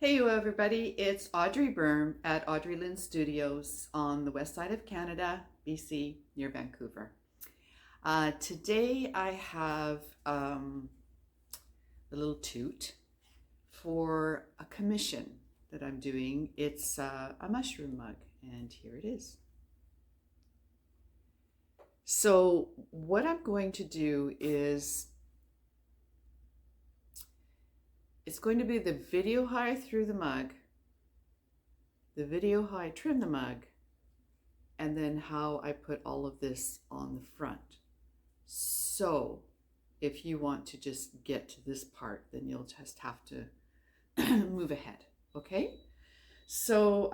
Hey everybody, it's Audrey at Audrey Lynn Studios on the west side of Canada, BC, near Vancouver. Today I have a little toot for a commission that I'm doing. It's a mushroom mug, and here it is. So what I'm going to do is it's going to be the video how I threw the mug, the video how I trimmed the mug, and then how I put all of this on the front. So if you want to just get to this part, then you'll just have to move ahead, okay? So,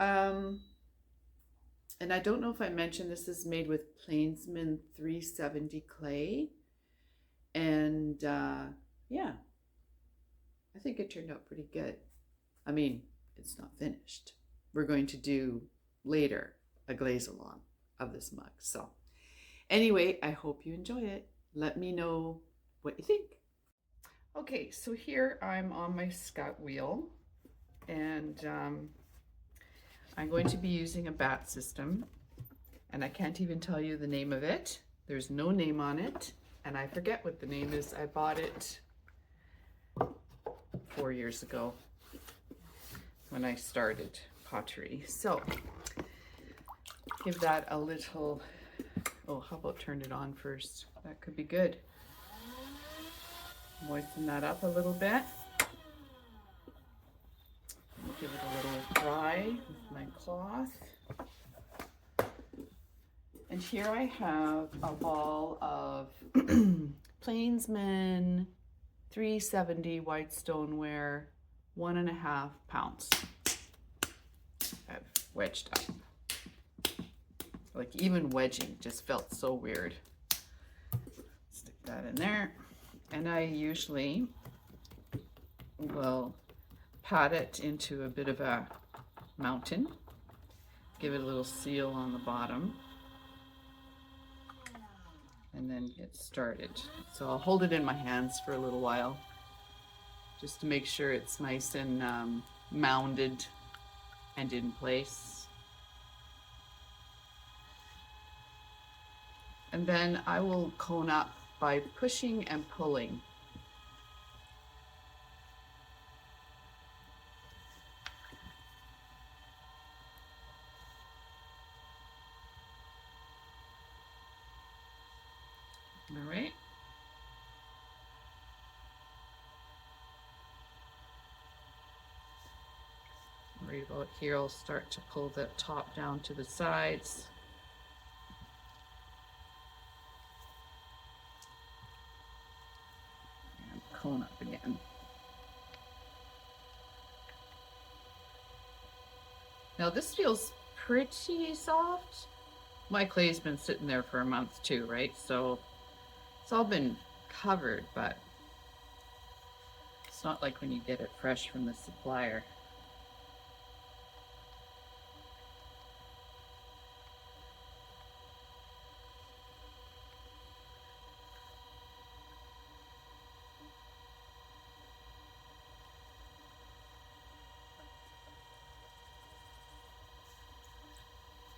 and I don't know if I mentioned this is made with Plainsman 370 clay. And yeah, I think it turned out pretty good. I mean, it's not finished. We're going to do later a glaze along of this mug. So anyway, I hope you enjoy it. Let me know what you think. Okay, so here I'm on my scout wheel, and I'm going to be using a bat system, and I can't even tell you the name of it. There's no name on it, and I forget what the name is. I bought it 4 years ago when I started pottery. So give that a little, oh, how about turn it on first? That could be good. Moisten that up a little bit. Give it a little dry with my cloth. And here I have a ball of Plainsman 370 white stoneware, 1.5 pounds. I've wedged up. Like even wedging just felt so weird. Stick that in there. And I usually will pat it into a bit of a mountain. Give it a little seal on the bottom. And then get started. So I'll hold it in my hands for a little while just to make sure it's nice and mounded and in place. And then I will cone up by pushing and pulling. All right. Right about here, I'll start to pull the top down to the sides. And cone up again. Now this feels pretty soft. My clay's been sitting there for a month too, right? So it's all been covered, but it's not like when you get it fresh from the supplier.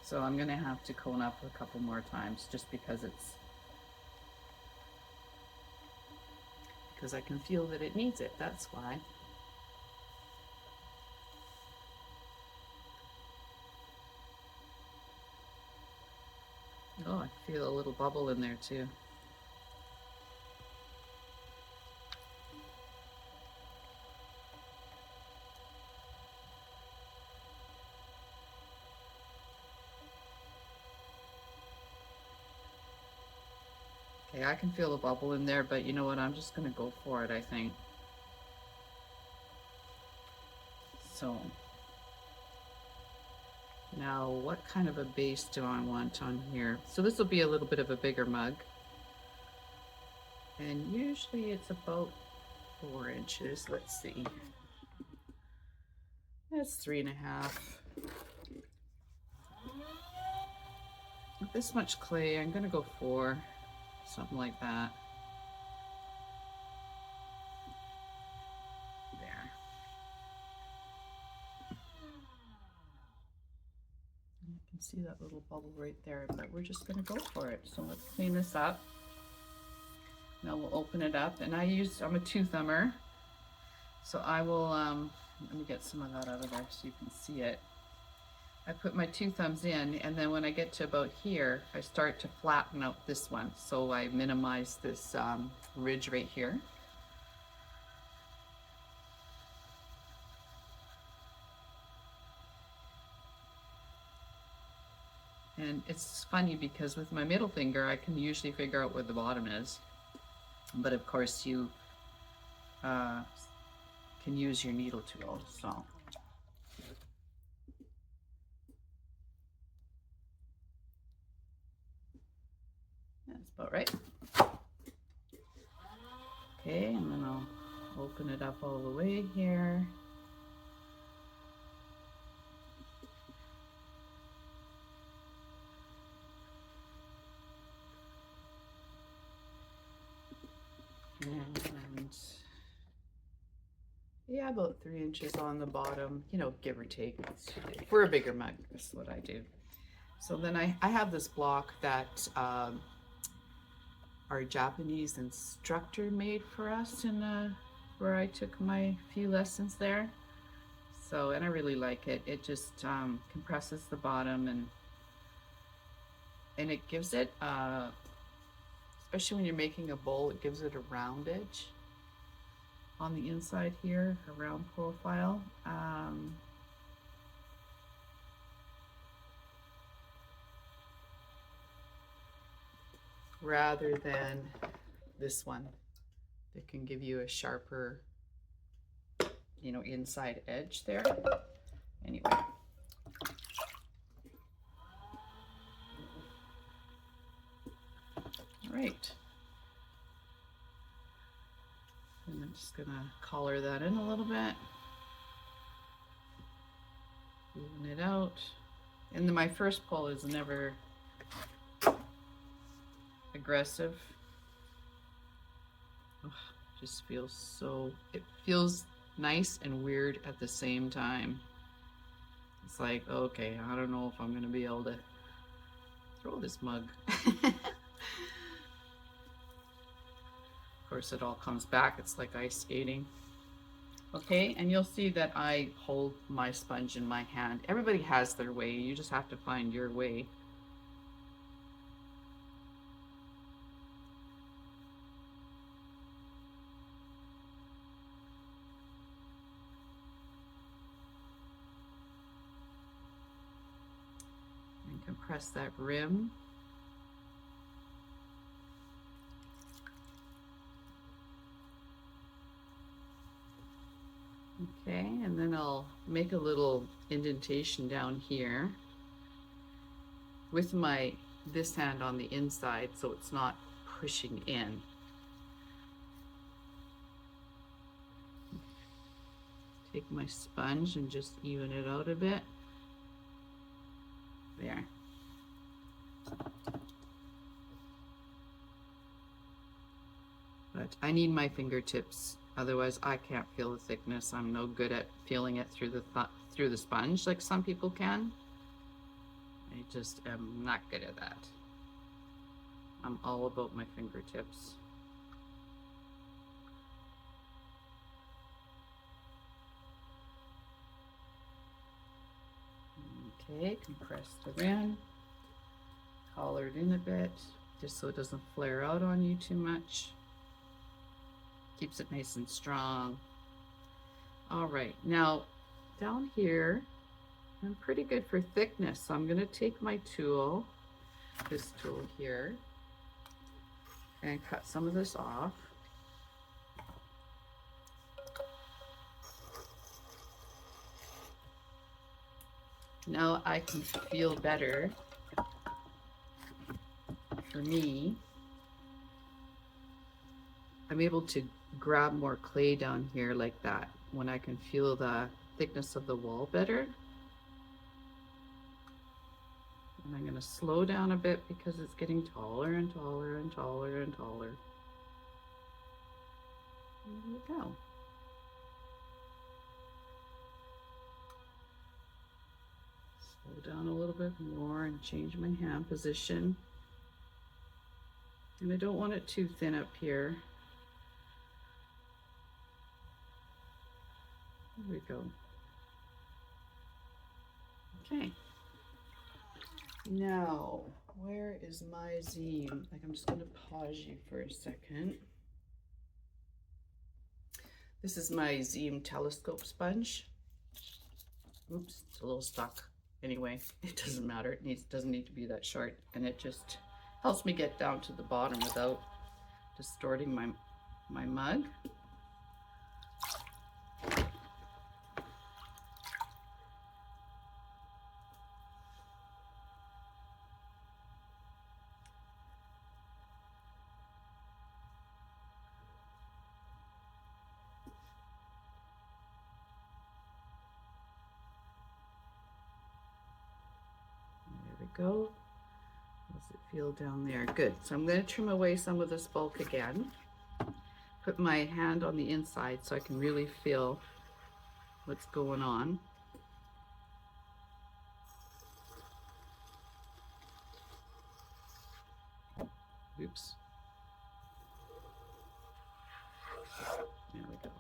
So I'm gonna have to cone up a couple more times just because I can feel that it needs it, that's why. Oh, I feel a little bubble in there too. Okay, I can feel a bubble in there, but you know what? I'm just gonna go for it, I think. So now what kind of a base do I want on here? So this will be a little bit of a bigger mug. And usually it's about 4 inches. Let's see. That's 3.5. With this much clay, I'm gonna go 4. Something like that. There. see that little bubble right there, but we're just going to go for it. So let's clean this up. Now we'll open it up, and I'm a 2-thumber, so I will, let me get some of that out of there so you can see it. I put my 2 thumbs in, and then when I get to about here, I start to flatten out this one, so I minimize this ridge right here. And it's funny because with my middle finger, I can usually figure out where the bottom is. But of course you can use your needle tool, so. That's about right. Okay, and then I'll open it up all the way here. And yeah, about 3 inches on the bottom, you know, give or take. For a bigger mug, that's what I do. So then I have this block that our Japanese instructor made for us in where I took my few lessons there. So, and I really like it. It just compresses the bottom, and it gives it, especially when you're making a bowl, it gives it a round edge on the inside here, a round profile. Rather than this one that can give you a sharper, you know, inside edge there. Anyway. All right. And I'm just gonna collar that in a little bit. Even it out. And then my first pull is never aggressive. Oh, just feels so, it feels nice and weird at the same time. It's like, okay, I don't know if I'm gonna be able to throw this mug. Of course, it all comes back. It's like ice skating. Okay, and you'll see that I hold my sponge in my hand. Everybody has their way. You just have to find your way. And compress that rim. Okay, and then I'll make a little indentation down here with this hand on the inside so it's not pushing in. Take my sponge and just even it out a bit. There. But I need my fingertips. Otherwise, I can't feel the thickness. I'm no good at feeling it through the sponge like some people can. I just am not good at that. I'm all about my fingertips. Okay, compress the rim, collar it in a bit, just so it doesn't flare out on you too much. Keeps it nice and strong. All right, now down here, I'm pretty good for thickness, so I'm gonna take my tool, this tool here, and cut some of this off. Now I can feel better, for me, I'm able to grab more clay down here like that when I can feel the thickness of the wall better. And I'm going to slow down a bit because it's getting taller and taller and taller and taller. There we go. Pull down a little bit more and change my hand position. And I don't want it too thin up here. There we go. Okay. Now, where is my seam? Like, I'm just going to pause you for a second. This is my Zeem telescope sponge. Oops, it's a little stuck. Anyway, it doesn't matter. It doesn't need to be that short, and it just helps me get down to the bottom without distorting my mug. Go. How does it feel down there? Good. So I'm going to trim away some of this bulk again. Put my hand on the inside so I can really feel what's going on. Oops. There we go.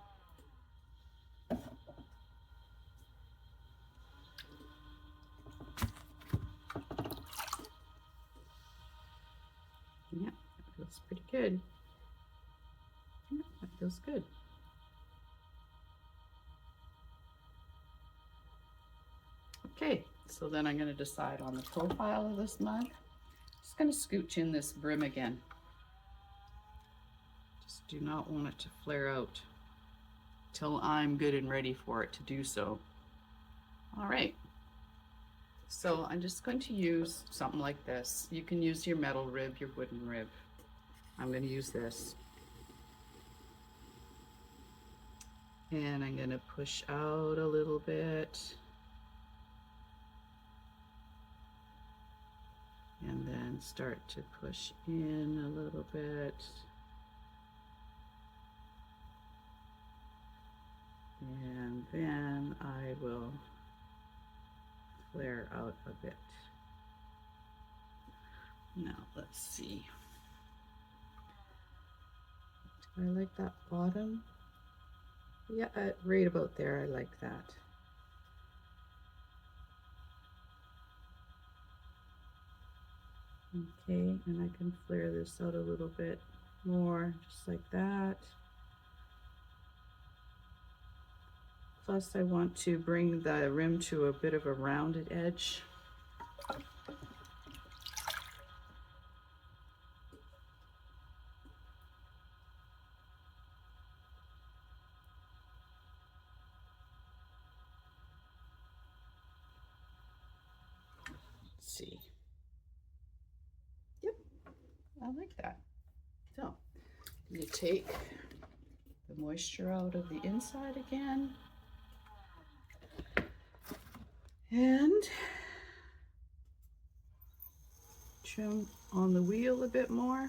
Yeah, that feels pretty good. Yeah, that feels good. Okay, so then I'm going to decide on the profile of this mug. Just going to scooch in this brim again. Just do not want it to flare out till I'm good and ready for it to do so. All right. So I'm just going to use something like this. You can use your metal rib, your wooden rib. I'm going to use this. And I'm going to push out a little bit. And then start to push in a little bit. And then I will flare out a bit. Now let's see. Do I like that bottom? Yeah, right about there, I like that. Okay, and I can flare this out a little bit more, just like that. Plus I want to bring the rim to a bit of a rounded edge. Let's see. Yep, I like that. So, you take the moisture out of the inside again. And trim on the wheel a bit more.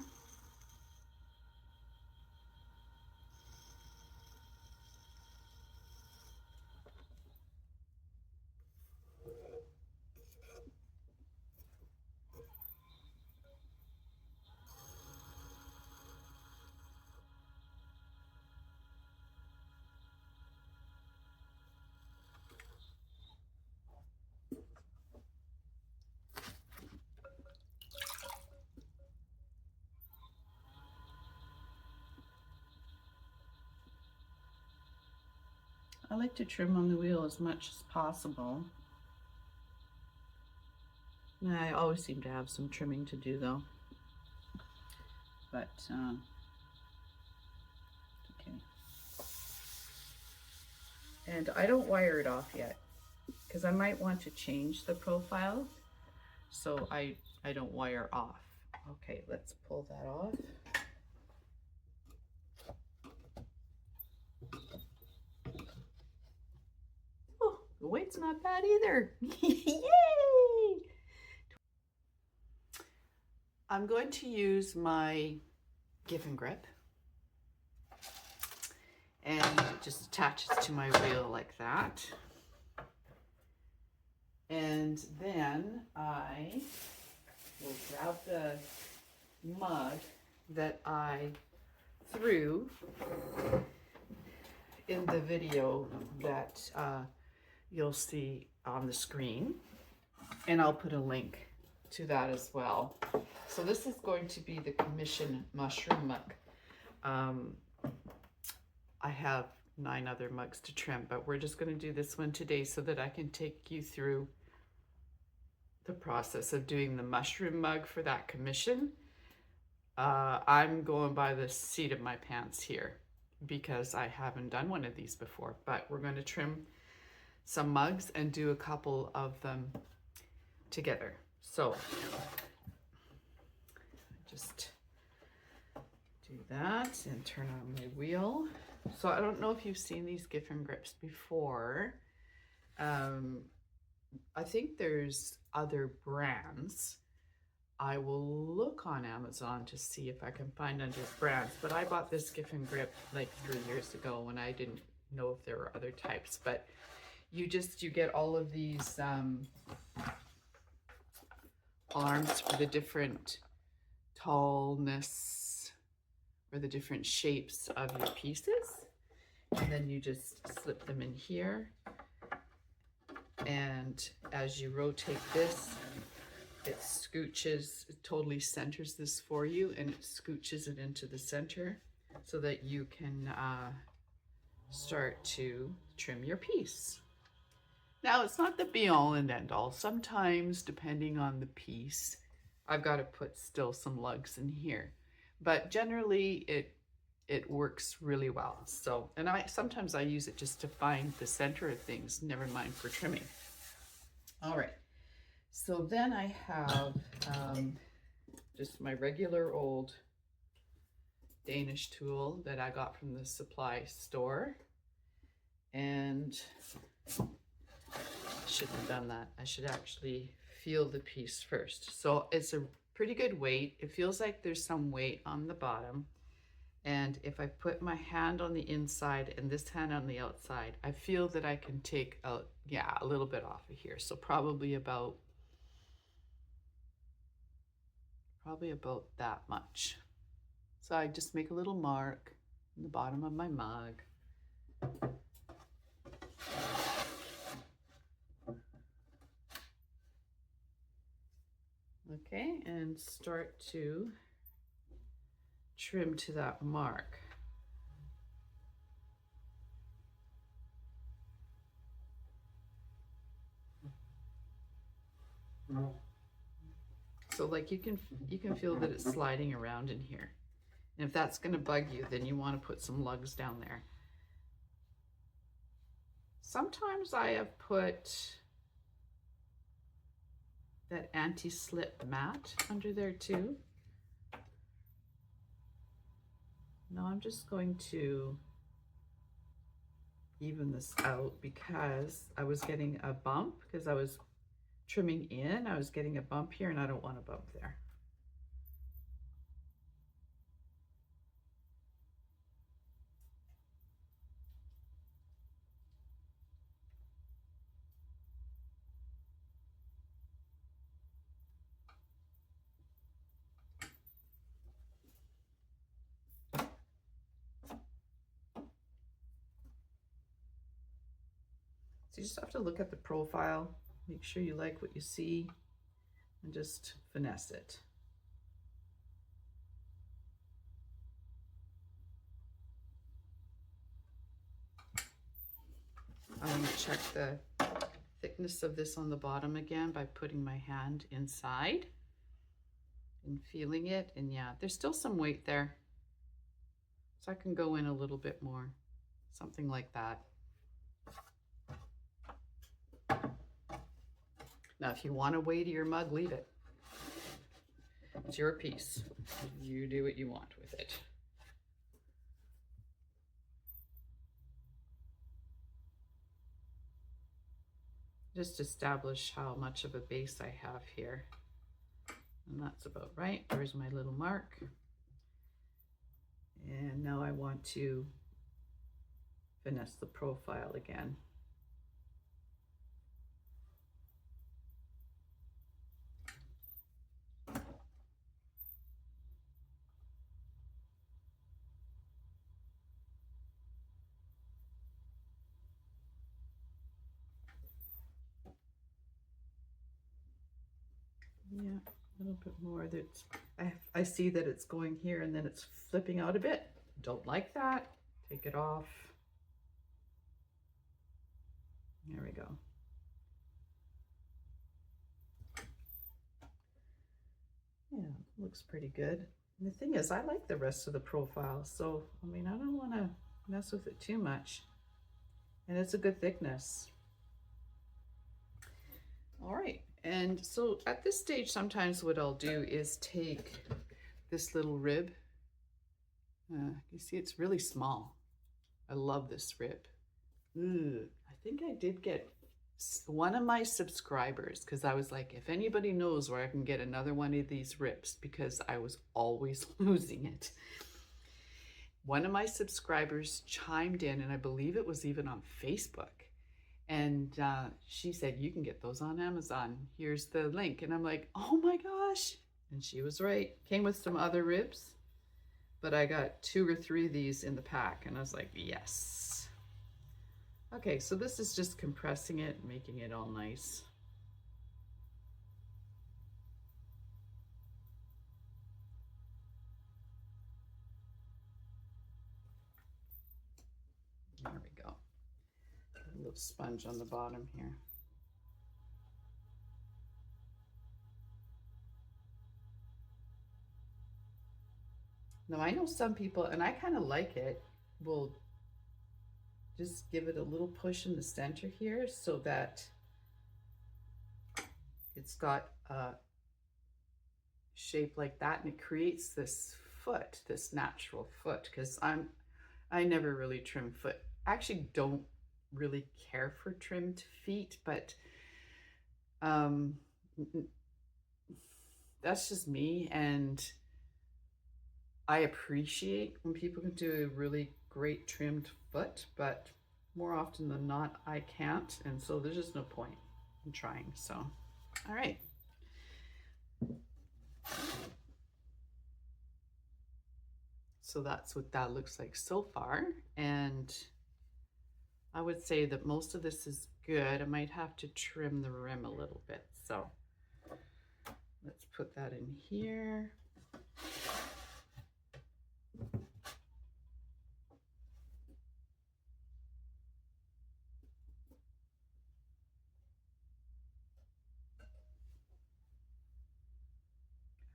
I like to trim on the wheel as much as possible. I always seem to have some trimming to do though. But, okay. And I don't wire it off yet because I might want to change the profile. So I don't wire off. Okay, let's pull that off. Oh, the weight's not bad either. Yay! I'm going to use my Give and Grip and just attach it to my wheel like that. And then I will grab the mug that I threw in the video that you'll see on the screen, and I'll put a link to that as well. So this is going to be the commission mushroom mug. I have 9 other mugs to trim, but we're just going to do this one today so that I can take you through the process of doing the mushroom mug for that commission. I'm going by the seat of my pants here because I haven't done one of these before, but we're going to trim some mugs and do a couple of them together. So just do that and turn on my wheel. So I don't know if you've seen these Giffen grips before. I think there's other brands. I will look on Amazon to see if I can find other brands, but I bought this Giffen grip like 3 years ago when I didn't know if there were other types. But you get all of these arms for the different tallness or the different shapes of your pieces, and then you just slip them in here, and as you rotate this, it scooches, it totally centers this for you, and it scooches it into the center so that you can start to trim your piece. Now, it's not the be all and end all. Sometimes, depending on the piece, I've got to put still some lugs in here, but generally it works really well. So, and sometimes I use it just to find the center of things, never mind for trimming. All right. So then I have just my regular old Danish tool that I got from the supply store. And I shouldn't have done that. I should actually feel the piece first. So it's a pretty good weight. It feels like there's some weight on the bottom. And if I put my hand on the inside and this hand on the outside, I feel that I can take a little bit off of here. So probably about that much. So I just make a little mark in the bottom of my mug. Okay, and start to trim to that mark. So like you can feel that it's sliding around in here. And if that's going to bug you, then you want to put some lugs down there. Sometimes I have put that anti-slip mat under there too. Now I'm just going to even this out because I was getting a bump because I was trimming in. I was getting a bump here and I don't want a bump there. So you just have to look at the profile, make sure you like what you see, and just finesse it. I'm going to check the thickness of this on the bottom again by putting my hand inside and feeling it. And yeah, there's still some weight there. So I can go in a little bit more, something like that. Now, if you want a weightier mug, leave it. It's your piece. You do what you want with it. Just establish how much of a base I have here. And that's about right. There's my little mark. And now I want to finesse the profile again. Yeah, a little bit more. I see that it's going here and then it's flipping out a bit. Don't like that. Take it off. There we go. Yeah, looks pretty good. And the thing is, I like the rest of the profile, so I mean, I don't want to mess with it too much. And it's a good thickness. All right, and so at this stage, sometimes what I'll do is take this little rib. You see, it's really small. I love this rib. I think I did get one of my subscribers, because I was like, if anybody knows where I can get another one of these ribs, because I was always losing it. One of my subscribers chimed in, and I believe it was even on Facebook. And she said, you can get those on Amazon. Here's the link. And I'm like, oh my gosh. And she was right. Came with some other ribs, but I got 2 or 3 of these in the pack. And I was like, yes. Okay, so this is just compressing it, making it all nice. There we go. A little sponge on the bottom here. Now I know some people, and I kind of like it, will just give it a little push in the center here so that it's got a shape like that, and it creates this foot, this natural foot, because I never really trim foot. I actually don't really care for trimmed feet, but that's just me, and I appreciate when people can do a really great trimmed foot, but more often than not, I can't. And so there's just no point in trying. So, all right. So that's what that looks like so far. And I would say that most of this is good. I might have to trim the rim a little bit. So let's put that in here.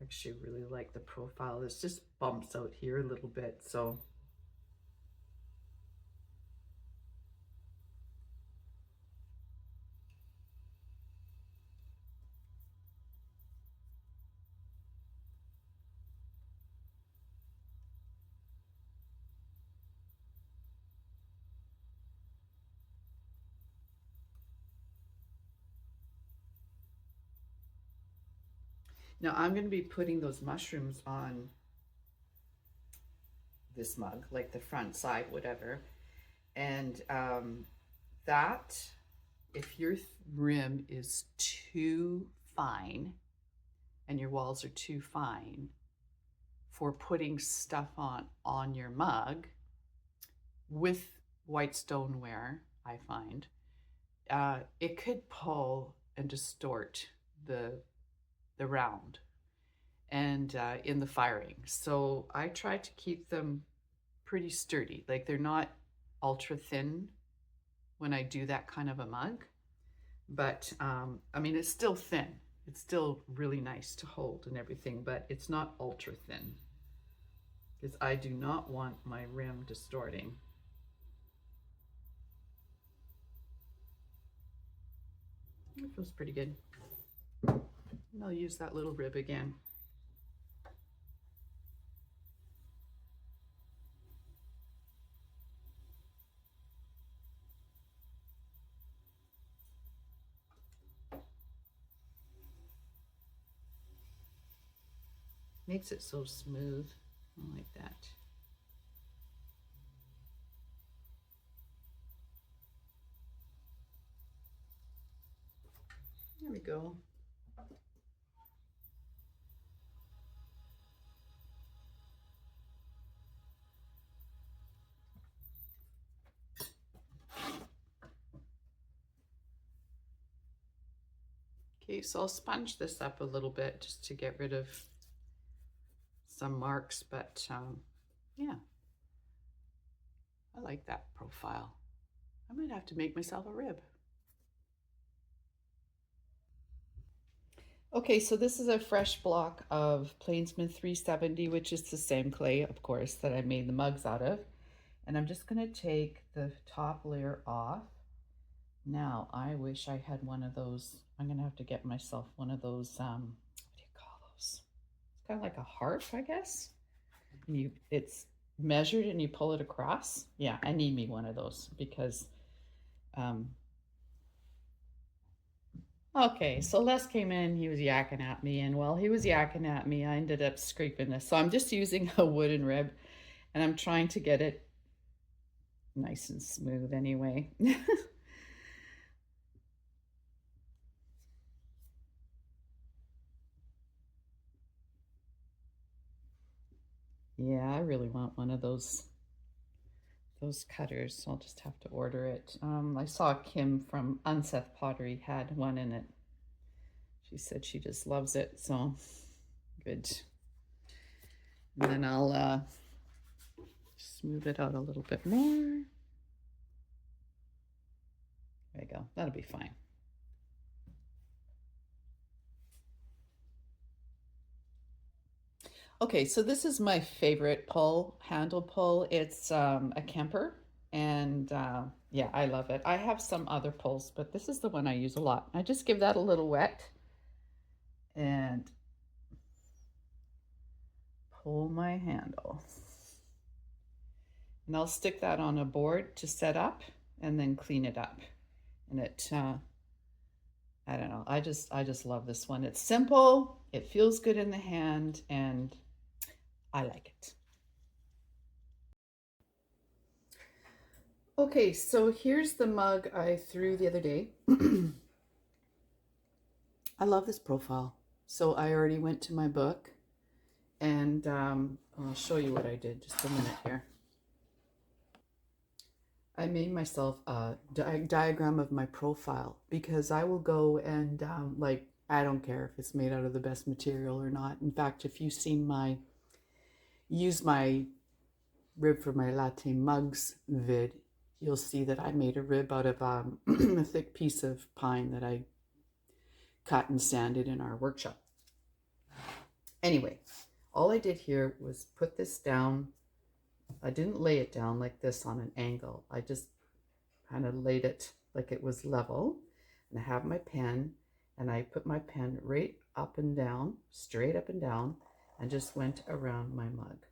Actually really like the profile. This just bumps out here a little bit, so now I'm going to be putting those mushrooms on this mug, like the front side, whatever. And that, if your rim is too fine and your walls are too fine for putting stuff on your mug with white stoneware, I find, it could pull and distort the round and in the firing. So I try to keep them pretty sturdy. Like they're not ultra thin when I do that kind of a mug, but I mean, it's still thin. It's still really nice to hold and everything, but it's not ultra thin because I do not want my rim distorting. It feels pretty good. And I'll use that little rib again. Makes it so smooth. I like that. There we go. Okay, so I'll sponge this up a little bit just to get rid of some marks, but yeah, I like that profile. I might have to make myself a rib. Okay, so this is a fresh block of Plainsman 370, which is the same clay, of course, that I made the mugs out of. And I'm just going to take the top layer off. Now, I wish I had one of those. I'm going to have to get myself one of those, what do you call those? It's kind of like a heart, I guess. And it's measured and you pull it across. Yeah, I need me one of those because, okay, so Les came in, he was yakking at me, and while he was yakking at me, I ended up scraping this. So I'm just using a wooden rib, and I'm trying to get it nice and smooth anyway. Yeah, I really want one of those cutters. So I'll just have to order it. I saw Kim from Unseth Pottery had one in it. She said she just loves it, so good. And then I'll smooth it out a little bit more. There you go. That'll be fine. Okay, so this is my favorite pull, handle pull. It's a Kemper, and yeah, I love it. I have some other pulls, but this is the one I use a lot. I just give that a little wet and pull my handle. And I'll stick that on a board to set up and then clean it up. And it, I don't know, I just love this one. It's simple, it feels good in the hand, and I like it. Okay, so here's the mug I threw the other day. I love this profile. So I already went to my book, and I'll show you what I did. Just a minute here. I made myself a diagram of my profile because I will go and like, I don't care if it's made out of the best material or not. In fact, if you've seen use my rib for my latte mugs vid, you'll see that I made a rib out of a thick piece of pine that I cut and sanded in our workshop. Anyway, all I did here was put this down. I didn't lay it down like this on an angle. I just kind of laid it like it was level. And I have my pen, and I put my pen right up and down, straight up and down, and just went around my mug.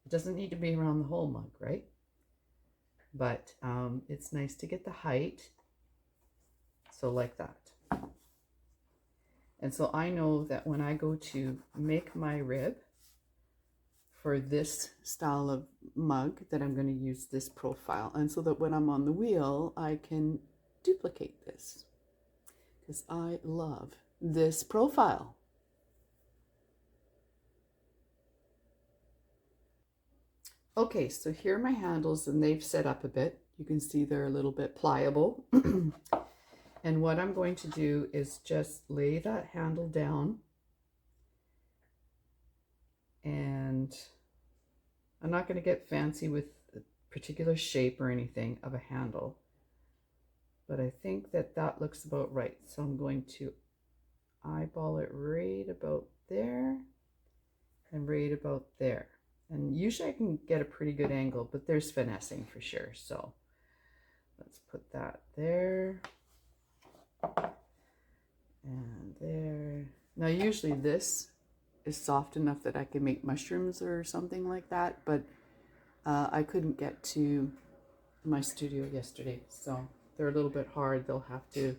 It doesn't need to be around the whole mug, right? But it's nice to get the height. So like that. And so I know that when I go to make my rib for this style of mug, that I'm going to use this profile. And so that when I'm on the wheel, I can duplicate this because I love this profile. Okay, so here are my handles, and they've set up a bit. You can see they're a little bit pliable. And what I'm going to do is just lay that handle down, and I'm not going to get fancy with a particular shape or anything of a handle, but I think that that looks about right. So I'm going to eyeball it right about there and right about there. And usually I can get a pretty good angle, but there's finessing for sure. So let's put that there and there. Now usually this is soft enough that I can make mushrooms or something like that, but I couldn't get to my studio yesterday, so they're a little bit hard. They'll have to,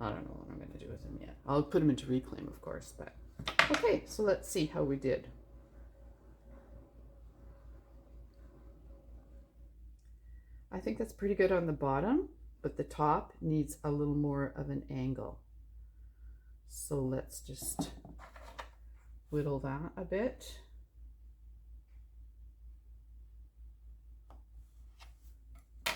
I don't know what I'm going to do with them yet. I'll put them into reclaim, of course, but okay, so let's see how we did. I think that's pretty good on the bottom, but the top needs a little more of an angle. So let's just whittle that a bit. I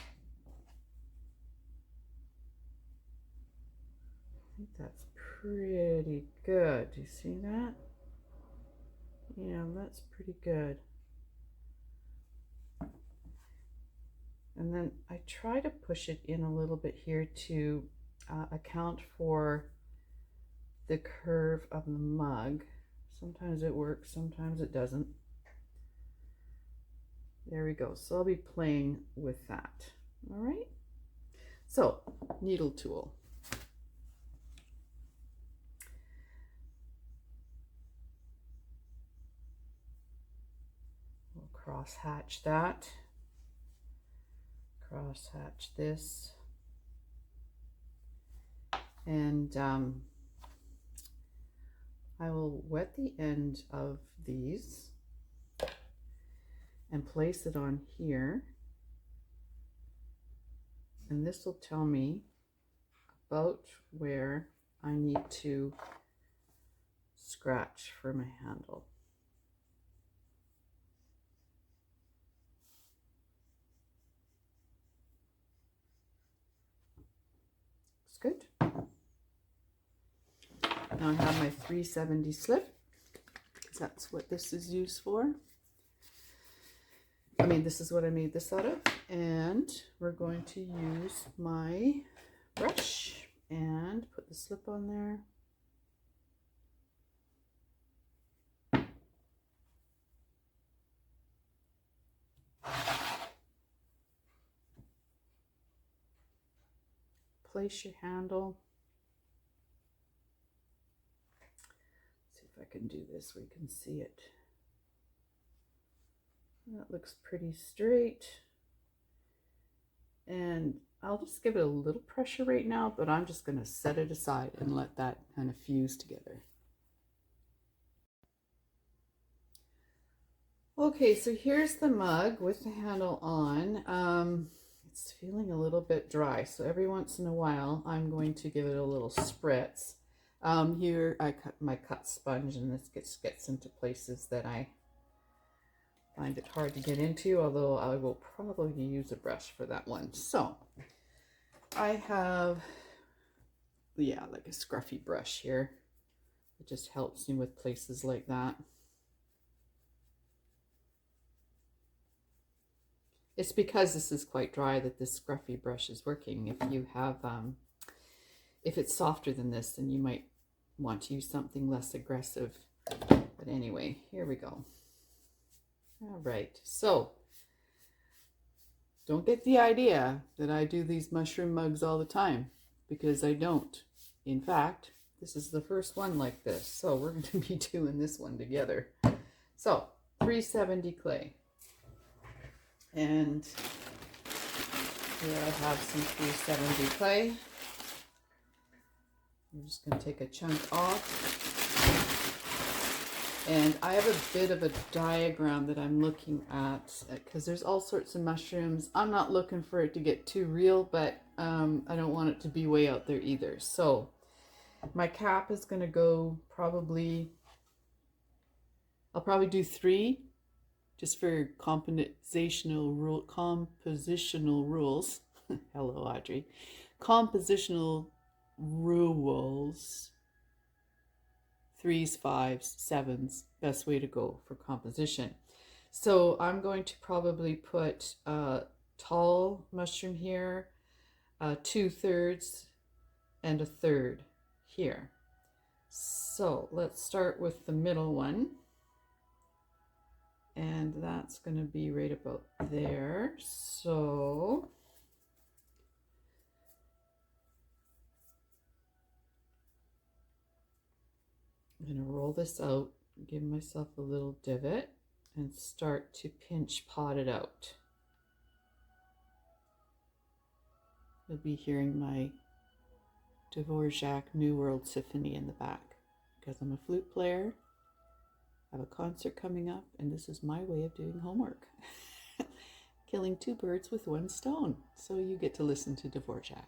think that's pretty good. Do you see that? Yeah, that's pretty good. And then I try to push it in a little bit here to account for the curve of the mug. Sometimes it works, sometimes it doesn't. There we go. So I'll be playing with that. All right. So, needle tool. We'll cross hatch that. Cross hatch this. And I will wet the end of these and place it on here. And this will tell me about where I need to scratch for my handle. Looks good. Now I have my 370 slip, because that's what this is used for. I mean, this is what I made this out of. And we're going to use my brush and put the slip on there. Place your handle. See if I can do this where you can see it. That looks pretty straight. And I'll just give it a little pressure right now, but I'm just going to set it aside and let that kind of fuse together. Okay, so here's the mug with the handle on. It's feeling a little bit dry, so every once in a while I'm going to give it a little spritz. Here I cut my cut sponge, and this gets into places that I find it hard to get into, although I will probably use a brush for that one. So I have, yeah, like a scruffy brush here. It just helps me with places like that. It's because this is quite dry that this scruffy brush is working. If you have, if it's softer than this, then you might want to use something less aggressive. But anyway, here we go. All right, so don't get the idea that I do these mushroom mugs all the time, because I don't. In fact, this is the first one like this, so we're going to be doing this one together. So 370 clay, and here I have some 370 clay. I'm just going to take a chunk off. And I have a bit of a diagram that I'm looking at, because there's all sorts of mushrooms. I'm not looking for it to get too real, but I don't want it to be way out there either. So my cap is going to go probably, I'll probably do 3, just for compositional rules. Hello, Audrey. Compositional rules. 3s, 5s, 7s, best way to go for composition. So I'm going to probably put a tall mushroom here, 2/3 and a 1/3 here. So let's start with the middle one. And that's going to be right about there. So I'm going to roll this out, give myself a little divot, and start to pinch pot it out. You'll be hearing my Dvorak New World Symphony in the back, because I'm a flute player. I have a concert coming up, and this is my way of doing homework. Killing 2 birds with 1 stone. So you get to listen to Dvorak.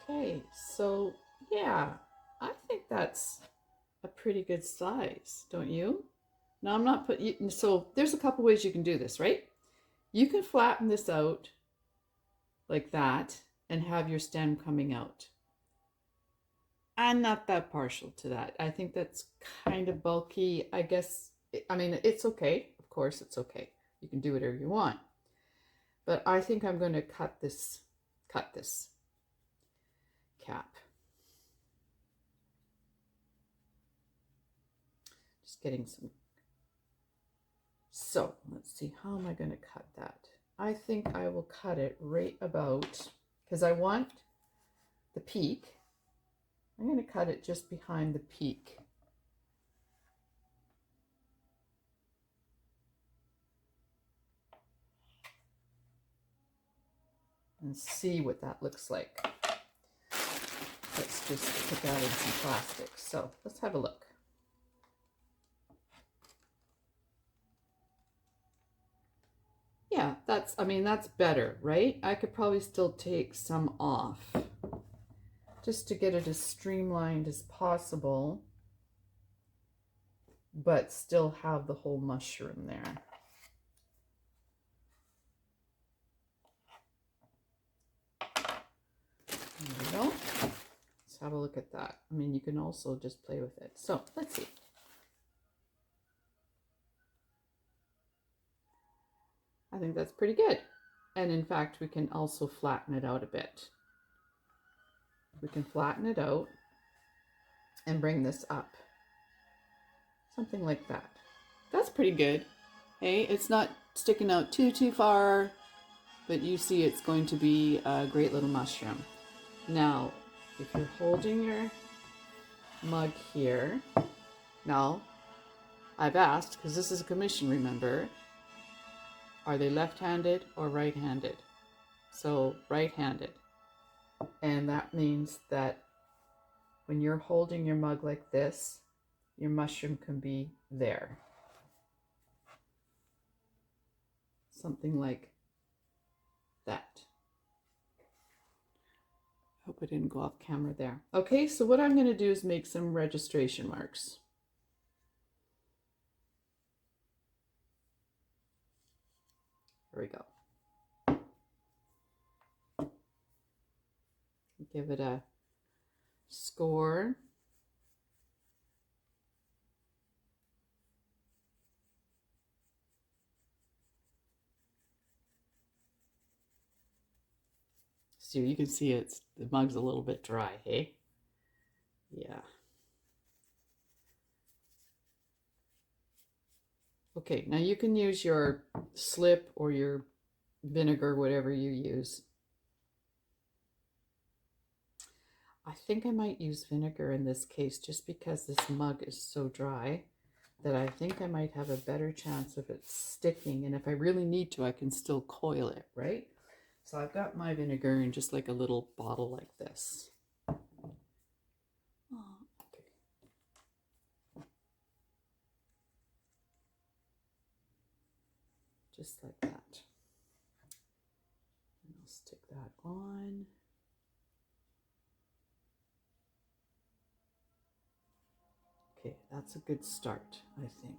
Okay, so yeah, I think that's a pretty good size, don't you? Now I'm not putting, so there's a couple ways you can do this, right? You can flatten this out like that and have your stem coming out. I'm not that partial to that. I think that's kind of bulky. I guess, I mean, it's okay. Of course, it's okay. You can do whatever you want. But I think I'm going to cut this cap. Just getting some. So let's see, how am I going to cut that? I think I will cut it right about, because I want the peak. I'm going to cut it just behind the peak. And see what that looks like. Let's just put that in some plastic. So let's have a look. Yeah, that's, I mean, that's better, right? I could probably still take some off just to get it as streamlined as possible, but still have the whole mushroom there. There we go. Let's have a look at that. I mean, you can also just play with it. So let's see. I think that's pretty good. And in fact, we can also flatten it out a bit. We can flatten it out and bring this up. Something like that. That's pretty good. Hey, it's not sticking out too far, but you see it's going to be a great little mushroom. Now, if you're holding your mug here, now I've asked, because this is a commission, remember, are they left-handed or right-handed? So right-handed. And that means that when you're holding your mug like this, your mushroom can be there. Something like that. Hope I didn't go off camera there. Okay, so what I'm going to do is make some registration marks. Here we go. Give it a score. So you can see the mug's a little bit dry, hey? Yeah. Okay, now you can use your slip or your vinegar, whatever you use. I think I might use vinegar in this case just because this mug is so dry that I think I might have a better chance of it sticking. And if I really need to, I can still coil it, right? So I've got my vinegar in just like a little bottle like this. Oh, okay. Just like that. And I'll stick that on. Okay, that's a good start, I think.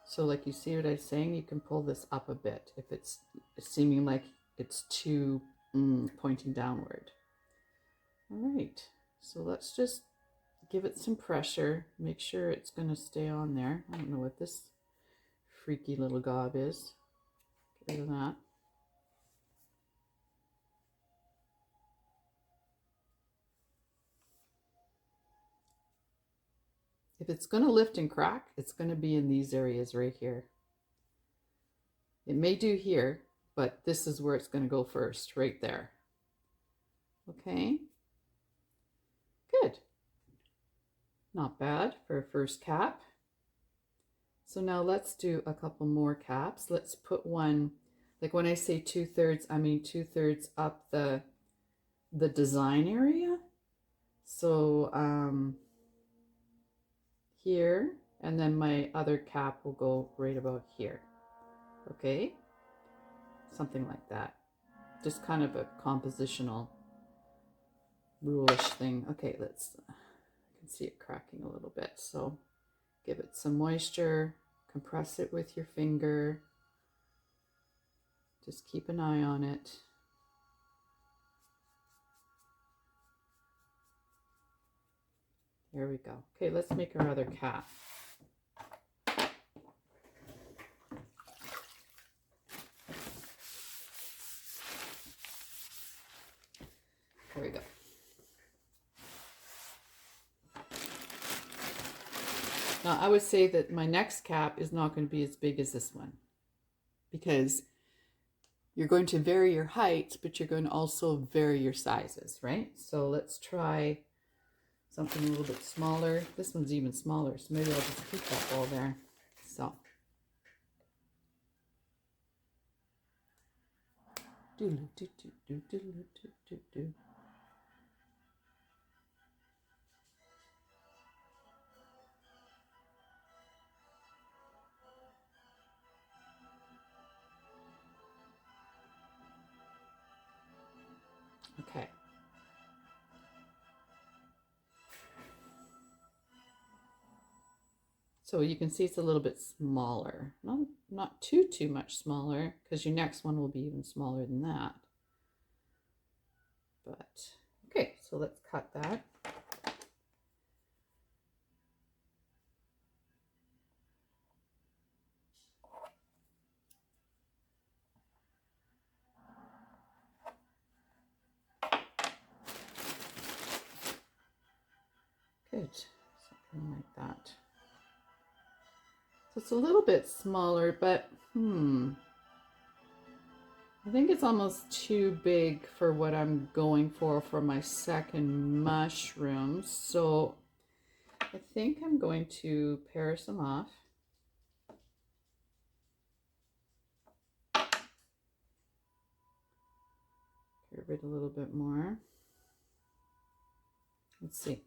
So like you see what I'm saying, you can pull this up a bit if it's seeming like it's too pointing downward. All right, so let's just give it some pressure. Make sure it's going to stay on there. I don't know what this freaky little gob is. Get rid of that. If it's going to lift and crack, it's going to be in these areas right here. It may do here, but this is where it's going to go first, right there. Okay. Good. Not bad for a first cap. So now let's do a couple more caps. Let's put one, like when I say 2/3, I mean 2/3 up the design area. So here, and then my other cap will go right about here. Okay, something like that. Just kind of a compositional rule-ish thing. Okay, let's, I can see it cracking a little bit. So give it some moisture, compress it with your finger. Just keep an eye on it. There we go. Okay, let's make our other cap. There we go. Now, I would say that my next cap is not going to be as big as this one, because you're going to vary your height, but you're going to also vary your sizes, right? So let's try something a little bit smaller. This one's even smaller, so maybe I'll just keep that ball there. So. Okay. So you can see it's a little bit smaller. Not too much smaller, because your next one will be even smaller than that. But, okay, so let's cut that. Good, something like that. So it's a little bit smaller, but I think it's almost too big for what I'm going for my second mushroom. So I think I'm going to pare some off. Get rid a little bit more. Let's see.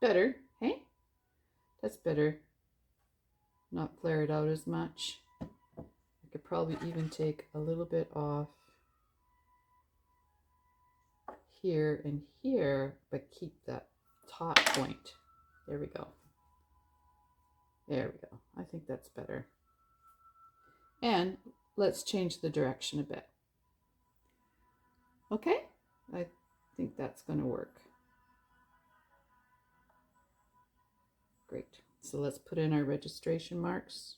Better, hey? That's better. Not flare it out as much. I could probably even take a little bit off here and here, but keep that top point. There we go. There we go. I think that's better. And let's change the direction a bit. Okay? I think that's going to work. Great. So let's put in our registration marks.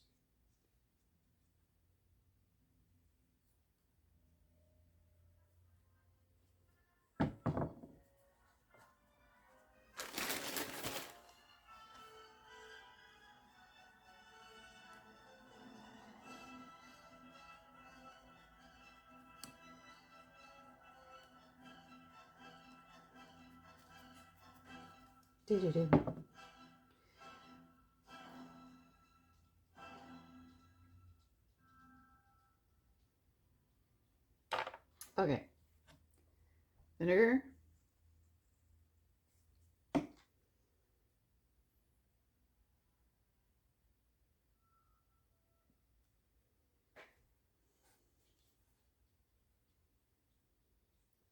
Okay. Vinegar.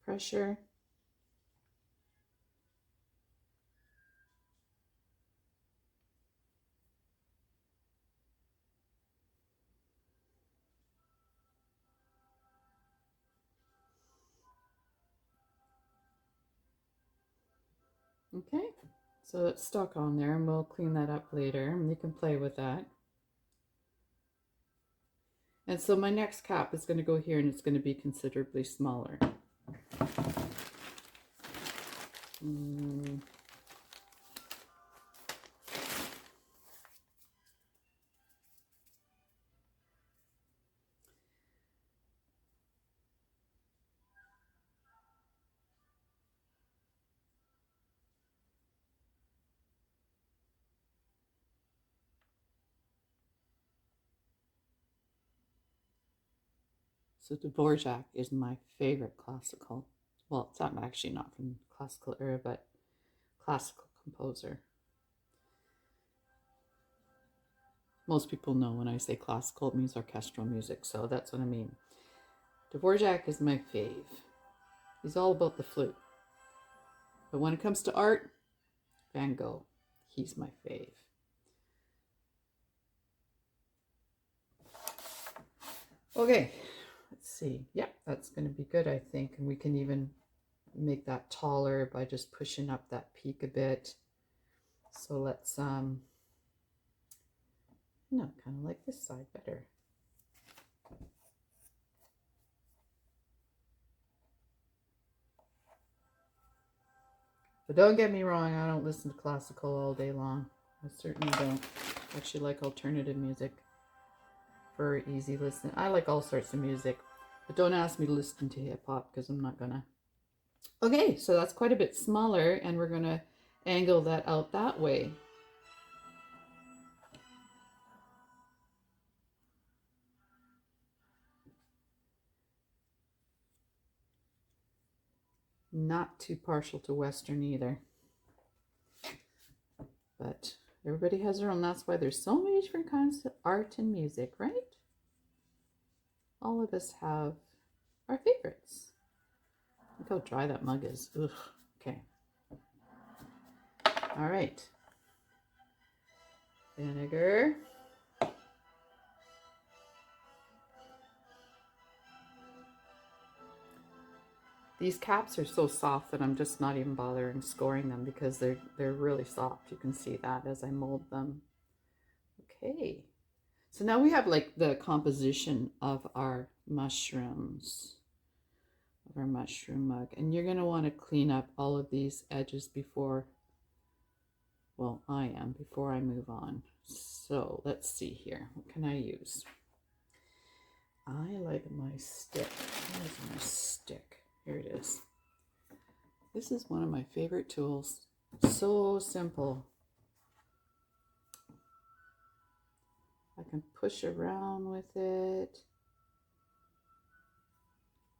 Pressure. Okay, so it's stuck on there, and we'll clean that up later, and you can play with that. And so my next cap is going to go here, and it's going to be considerably smaller. So Dvorak is my favorite classical. Well, it's actually not from classical era, but classical composer. Most people know when I say classical, it means orchestral music, so that's what I mean. Dvorak is my fave. He's all about the flute. But when it comes to art, Van Gogh, he's my fave. Okay, let's see. Yeah, that's going to be good, I think. And we can even make that taller by just pushing up that peak a bit. So let's, no, kind of like this side better. But don't get me wrong, I don't listen to classical all day long. I certainly don't. I actually like alternative music for easy listening. I like all sorts of music, but don't ask me to listen to hip hop because I'm not gonna. Okay, so that's quite a bit smaller, and we're gonna angle that out that way. Not too partial to Western either. But everybody has their own. That's why there's so many different kinds of art and music, right? All of us have our favorites. Look how dry that mug is. Ugh. Okay. All right. Vinegar. These caps are so soft that I'm just not even bothering scoring them because they're really soft. You can see that as I mold them. Okay. So now we have like the composition of our mushrooms, of our mushroom mug. And you're going to want to clean up all of these edges before, well, I am, before I move on. So let's see here. What can I use? I like my stick. Where's my stick? Here it is. This is one of my favorite tools. So simple. I can push around with it.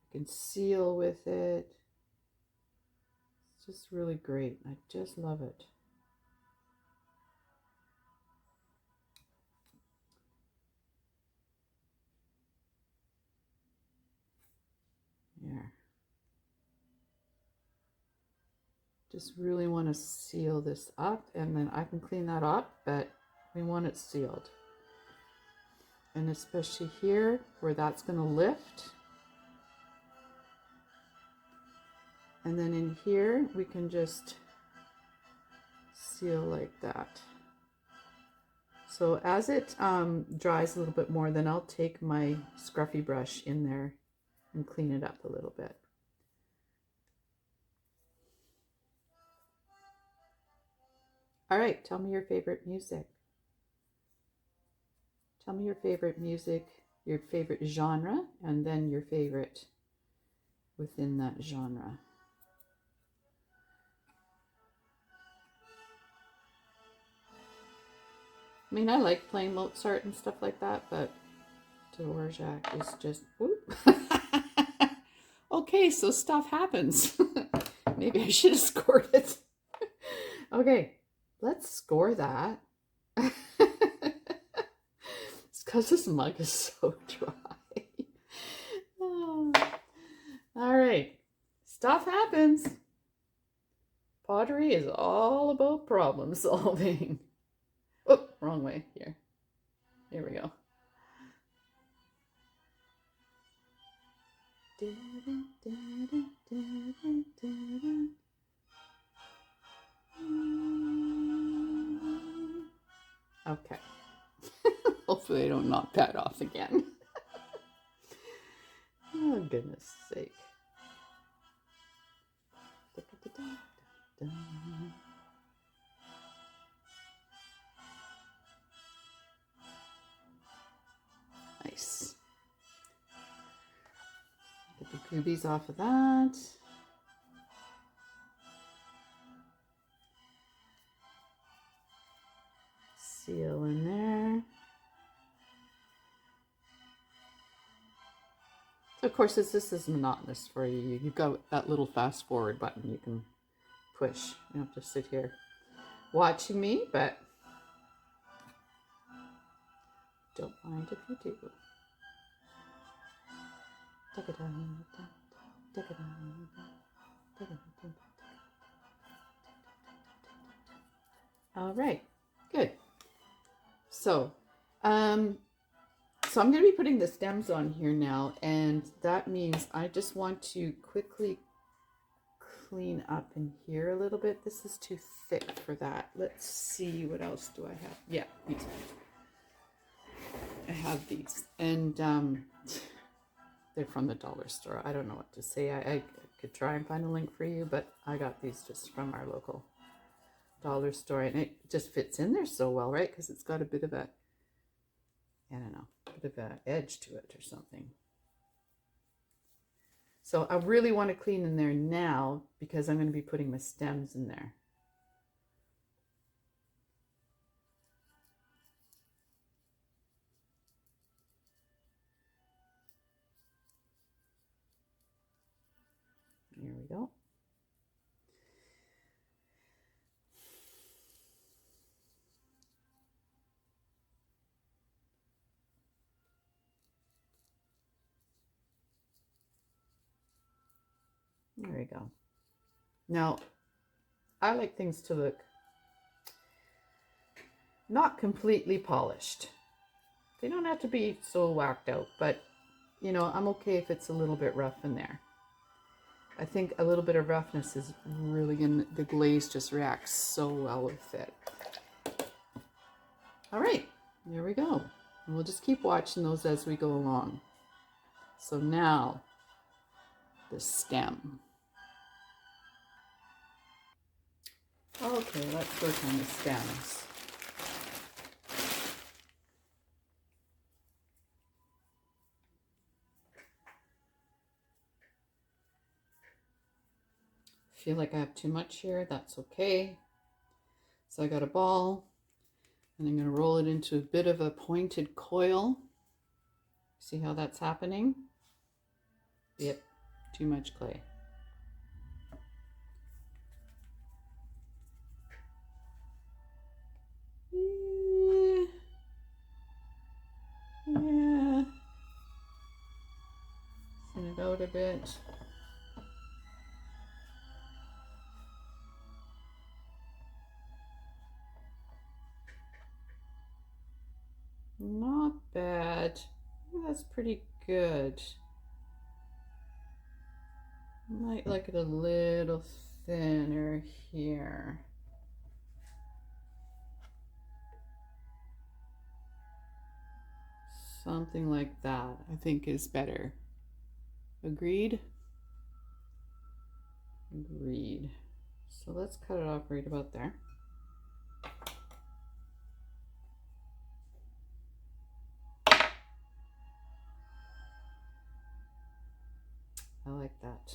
I can seal with it. It's just really great. I just love it. There. Just really want to seal this up, and then I can clean that up, but we want it sealed. And especially here where that's going to lift. And then in here we can just seal like that. So as it dries a little bit more, then I'll take my scruffy brush in there and clean it up a little bit. All right, tell me your favorite music. Tell me your favorite music, your favorite genre, and then your favorite within that genre. I mean, I like playing Mozart and stuff like that, but Dvorak is just, whoop. Okay, so stuff happens. Maybe I should have scored it. Okay, let's score that. It's because this mug is so dry. Oh. All right, stuff happens. Pottery is all about problem solving. Oh, wrong way. Here. Here we go. Okay. Hopefully I don't knock that off again. Oh, goodness sake. Nice. Get the goobies off of that. Seal in there. So of course, this is monotonous for you. You've got that little fast forward button you can push. You don't have to sit here watching me, but don't mind if you do. All right, good. So So I'm going to be putting the stems on here now, and that means I just want to quickly clean up in here a little bit. This is too thick for that. Let's see, what else do I have? Yeah, these ones. I have these, and they're from the dollar store. I don't know what to say. I could try and find a link for you, but I got these just from our local dollar store, and it just fits in there so well, right? Because it's got a bit of a, I don't know, bit of an edge to it or something. So I really want to clean in there now because I'm going to be putting my stems in there. Here we go. There we go. Now, I like things to look not completely polished. They don't have to be so whacked out, but you know, I'm okay if it's a little bit rough in there. I think a little bit of roughness is really gonna, the glaze just reacts so well with it. All right, there we go. And we'll just keep watching those as we go along. So now, the stem. Okay, let's work on the stems. Feel like I have too much here, that's okay. So I got a ball, and I'm going to roll it into a bit of a pointed coil. See how that's happening? Yep, too much clay. Yeah. Thin it out a bit. Not bad. That's pretty good. Might like it a little thinner here. Something like that, I think, is better. Agreed? Agreed. So let's cut it off right about there. I like that.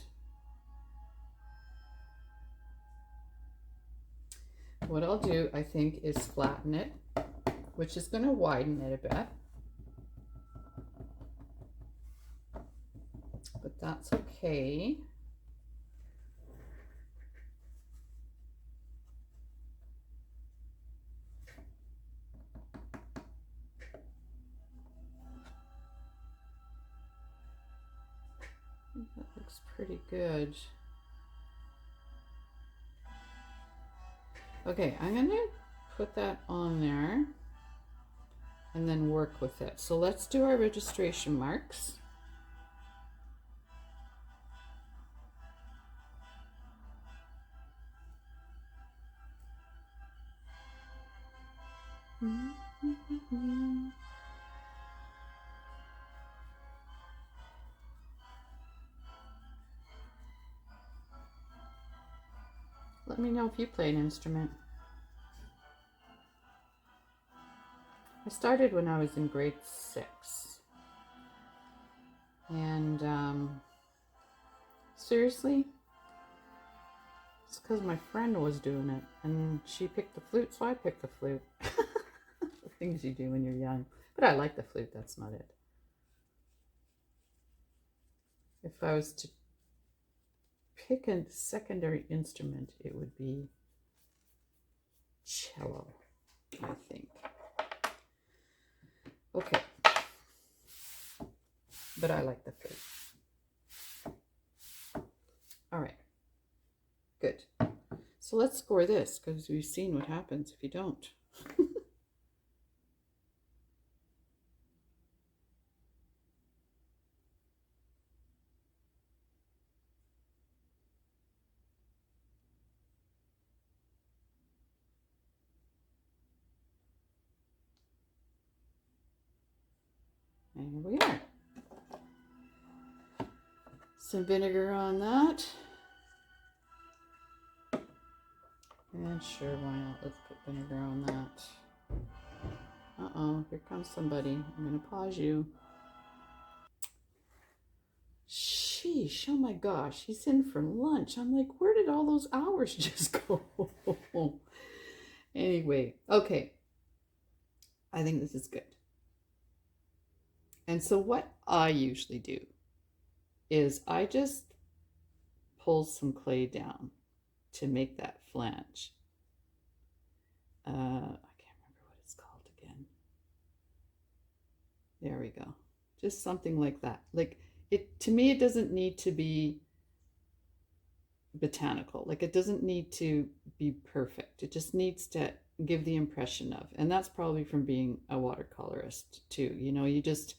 What I'll do, I think, is flatten it, which is going to widen it a bit. But that's okay. That looks pretty good. Okay, I'm going to put that on there and then work with it. So let's do our registration marks. Let me know if you play an instrument. I started when I was in grade 6. And seriously, it's because my friend was doing it and she picked the flute, so I picked the flute. The things you do when you're young. But I like the flute, that's not it. If I was to pick a secondary instrument, it would be cello, I think. Okay. But I like the flute. All right. Good. So let's score this, because we've seen what happens if you don't. And here we are. Some vinegar on that. And sure, why not? Let's put vinegar on that. Uh-oh, here comes somebody. I'm going to pause you. Sheesh, oh my gosh, he's in for lunch. I'm like, where did all those hours just go? Anyway, okay. I think this is good. And so what I usually do is I just pull some clay down to make that flange. I can't remember what it's called again. There we go. Just something like that. Like it, to me, it doesn't need to be botanical. Like it doesn't need to be perfect. It just needs to give the impression of, and that's probably from being a watercolorist too. You know, you just,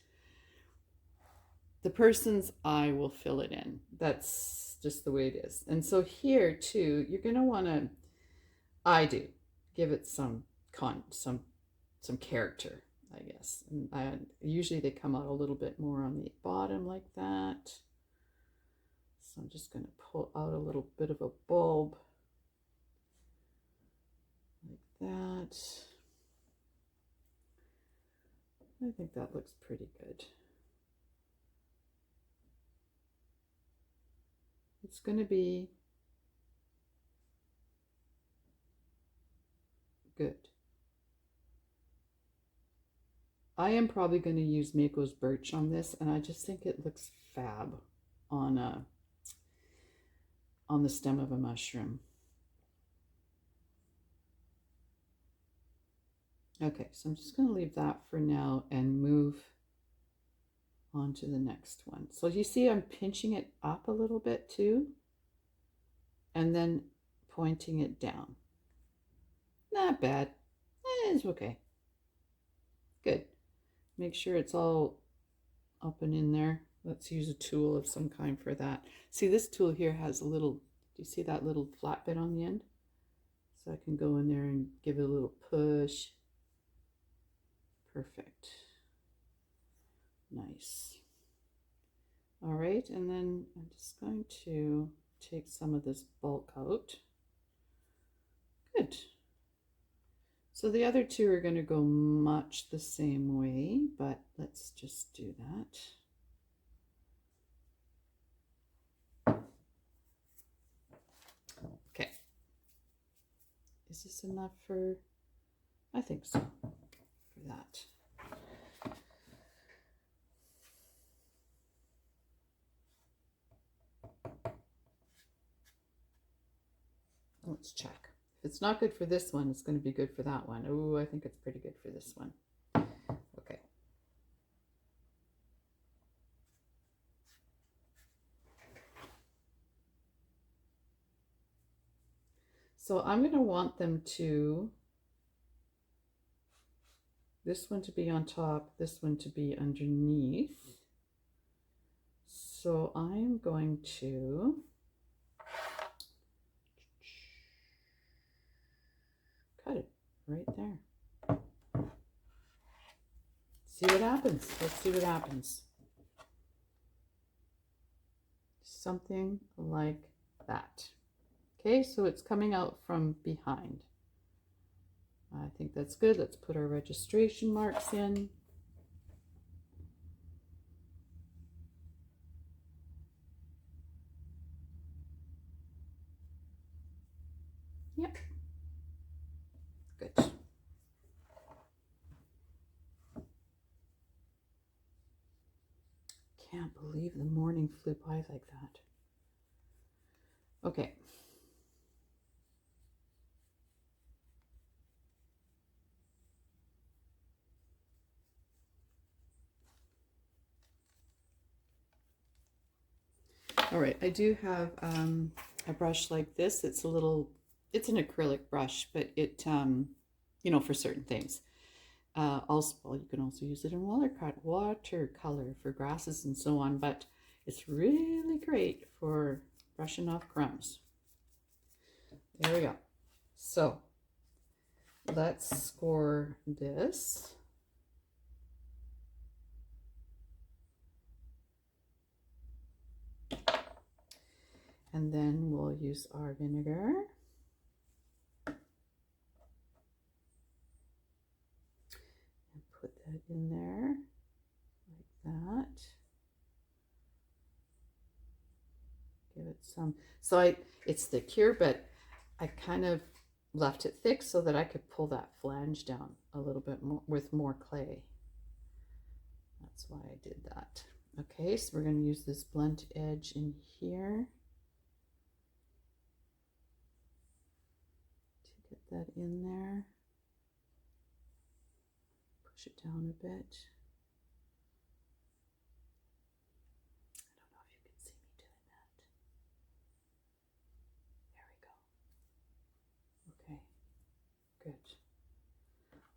the person's eye will fill it in. That's just the way it is. And so here too, you're going to want to, I do, give it some character, I guess. And usually they come out a little bit more on the bottom like that. So I'm just going to pull out a little bit of a bulb like that. I think that looks pretty good. It's going to be good. I am probably going to use Mako's Birch on this, and I just think it looks fab on the stem of a mushroom. Okay, so I'm just going to leave that for now and move on to the next one. So you see I'm pinching it up a little bit too, and then pointing it down. Not bad. It's okay. Good. Make sure it's all up and in there. Let's use a tool of some kind for that. See, this tool here has a little, do you see that little flat bit on the end? So I can go in there and give it a little push. Perfect. Nice. All right, and then I'm just going to take some of this bulk out. Good. So the other two are going to go much the same way, but let's just do that. Okay. Is this enough for, I think so, for that. Let's check. If it's not good for this one, it's going to be good for that one. Oh, I think it's pretty good for this one. Okay. So I'm going to want them to, this one to be on top, this one to be underneath. So I'm going to cut it right there. See what happens. Let's see what happens. Something like that. Okay, so it's coming out from behind. I think that's good. Let's put our registration marks in. Yep. Good. Can't believe the morning flew by like that. Okay. All right, I do have a brush like this. It's an acrylic brush, but it, you know, for certain things. Also, well, you can also use it in watercolor for grasses and so on, but it's really great for brushing off crumbs. There we go. So let's score this. And then we'll use our vinegar. And put that in there like that. Give it some, so it's thick here, but I kind of left it thick so that I could pull that flange down a little bit more with more clay. That's why I did that. Okay, so we're going to use this blunt edge in here to get that in there. Push it down a bit. I don't know if you can see me doing that. There we go. Okay, good.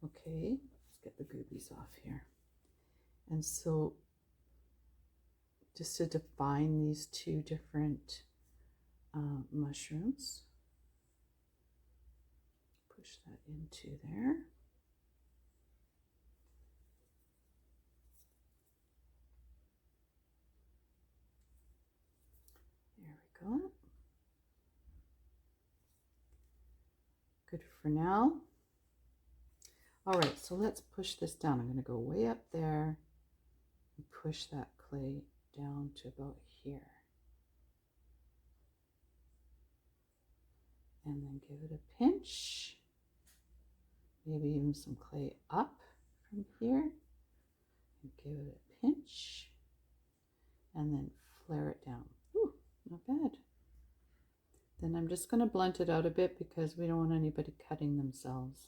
Okay, let's get the goobies off here. And so just to define these two different mushrooms, push that into there. There we go. Good for now. All right, so let's push this down. I'm going to go way up there and push that clay down to about here. And then give it a pinch. Maybe even some clay up from here. And give it a pinch. And then flare it down. Ooh, not bad. Then I'm just going to blunt it out a bit because we don't want anybody cutting themselves.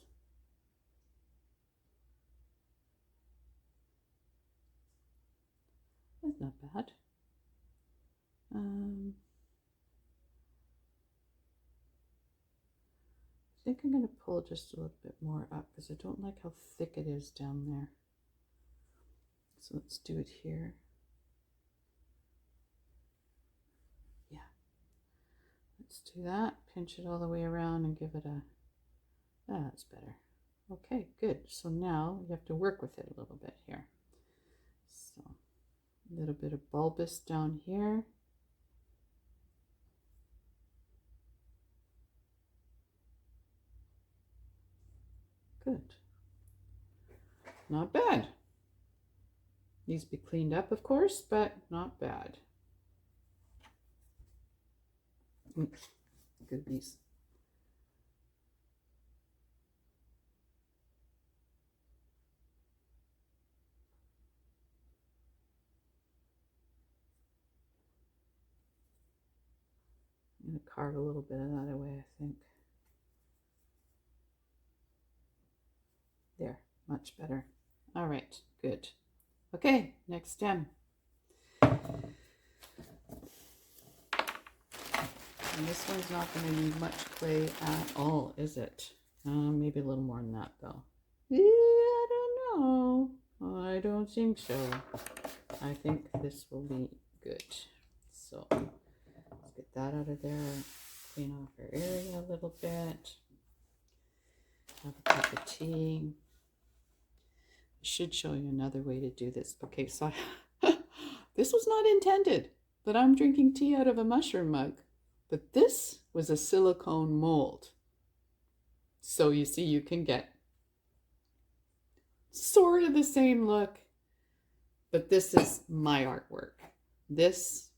That's not bad. I think I'm going to pull just a little bit more up because I don't like how thick it is down there. So let's do it here. Yeah. Let's do that. Pinch it all the way around and give it a... that's better. Okay, good. So now you have to work with it a little bit here. So a little bit of bulbous down here. Good. Not bad. Needs to be cleaned up, of course, but not bad. Goodies. I'm going to carve a little bit of that away, I think. There, much better. All right, good. Okay, next stem. And this one's not going to need much clay at all, is it? Maybe a little more than that, though. Yeah, I don't know. I don't think so. I think this will be good. So let's get that out of there. Clean off our area a little bit. Have a cup of tea. I should show you another way to do this. Okay, so this was not intended, but I'm drinking tea out of a mushroom mug. But this was a silicone mold. So you see, you can get sort of the same look, but this is my artwork. This